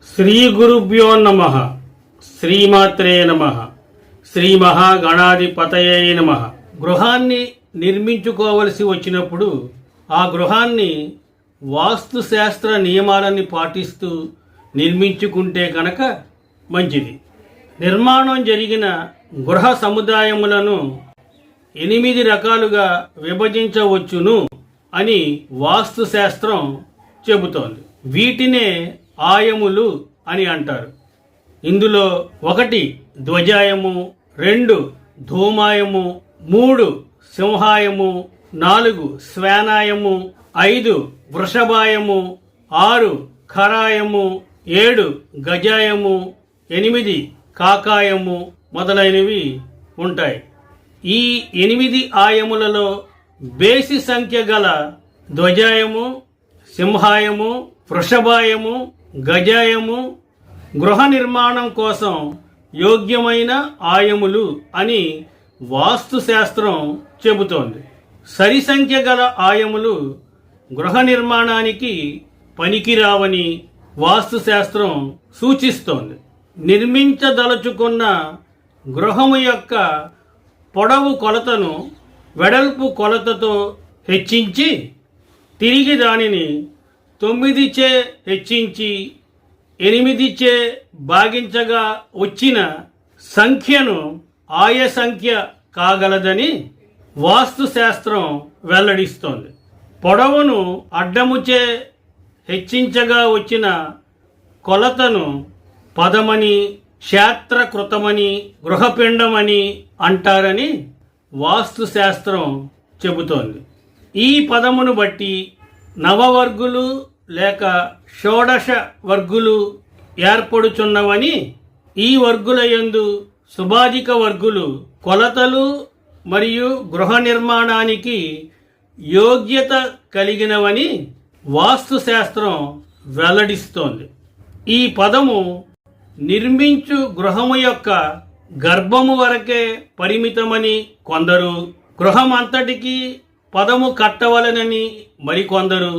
శ్రీ గురుభ్యో నమః. శ్రీమాత్రే నమః. శ్రీ మహాగణాధిపతయే నమః. గృహాన్ని నిర్మించుకోవలసి వచ్చినప్పుడు ఆ గృహాన్ని వాస్తుశాస్త్ర నియమాలని పాటిస్తూ నిర్మించుకుంటే కనుక మంచిది. నిర్మాణం జరిగిన గృహ సముదాయములను 8 రకాలుగా విభజించవచ్చును అని వాస్తుశాస్త్రం చెబుతోంది. వీటినే ఆయములు అని అంటారు. ఇందులో 1 ధ్వజాయము, 2 ధూమాయము, 3 సింహాయము, 4 శ్వానాయము, 5 వృషభాయము, 6 ఖరాయము, 7 గజాయము, 8 కాకాయము మొదలైనవి ఉంటాయి. ఈ 8 ఆయములలో బేసి సంఖ్య గల ధ్వజాయము, సింహాయము, వృషభాయము, గజాయము గృహ నిర్మాణం కోసం యోగ్యమైన ఆయములు అని వాస్తుశాస్త్రం చెబుతోంది. సరి సంఖ్య గల ఆయములు గృహ నిర్మాణానికి పనికిరావని వాస్తుశాస్త్రం సూచిస్తోంది. నిర్మించదలుచుకున్న గృహము యొక్క పొడవు కొలతను వెడల్పు కొలతతో హెచ్చించి తిరిగి దానిని 9 చే హెచ్చించి 8 చే భాగించగా వచ్చిన సంఖ్యను ఆయ సంఖ్య కాగలదని వాస్తుశాస్త్రం వెల్లడిస్తోంది. పొడవును అడ్డముచే హెచ్చించగా వచ్చిన కొలతను పదమని, క్షేత్రకృతమని, గృహపిండమని అంటారని వాస్తుశాస్త్రం చెబుతోంది. ఈ పదమును బట్టి నవవర్గులు లేక షోడశ వర్గులు ఏర్పడుచున్నవని, ఈ వర్గులయందు సుభాజిక వర్గులు కొలతలు మరియు గృహ నిర్మాణానికి యోగ్యత కలిగినవని వాస్తుశాస్త్రం వెల్లడిస్తోంది. ఈ పదము నిర్మించు గృహము యొక్క గర్భము వరకే పరిమితమని కొందరు, గృహమంతటికి పదము కట్టవలనని మరికొందరు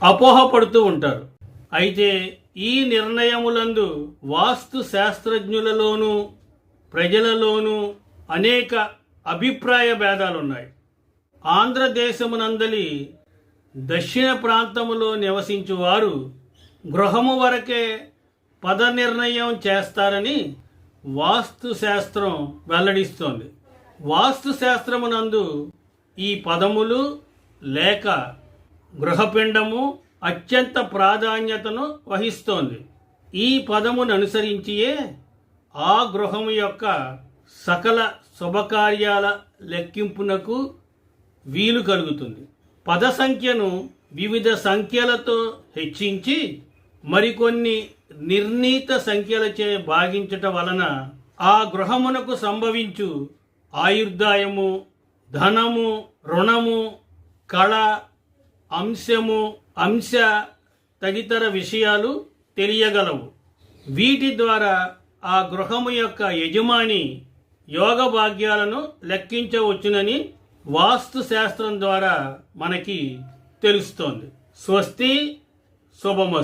అపోహపడుతూ ఉంటారు. అయితే ఈ నిర్ణయములందు వాస్తు శాస్త్రజ్ఞులలోనూ ప్రజలలోనూ అనేక అభిప్రాయ భేదాలున్నాయి. ఆంధ్రదేశమునందలి దక్షిణ ప్రాంతములో నివసించువారు గృహము వరకే పద నిర్ణయం చేస్తారని వాస్తుశాస్త్రం వెల్లడిస్తోంది. వాస్తుశాస్త్రమునందు ఈ పదములు లేక గృహపిండము అత్యంత ప్రాధాన్యతను వహిస్తోంది. ఈ పదమును అనుసరించియే ఆ గృహము యొక్క సకల శుభకార్యాల లెక్కింపునకు వీలు కలుగుతుంది. పద సంఖ్యను వివిధ సంఖ్యలతో హెచ్చించి మరికొన్ని నిర్ణీత సంఖ్యలచే భాగించటం వలన ఆ గృహమునకు సంభవించు ఆయుర్దాయము, ధనము, రుణము, కళ, అంశము, అంశ తదితర విషయాలు తెలియగలవు. వీటి ద్వారా ఆ గృహము యొక్క యజమాని యోగ భాగ్యాలను లెక్కించవచ్చునని వాస్తుశాస్త్రం ద్వారా మనకి తెలుస్తోంది. స్వస్తి, శుభమస్తు.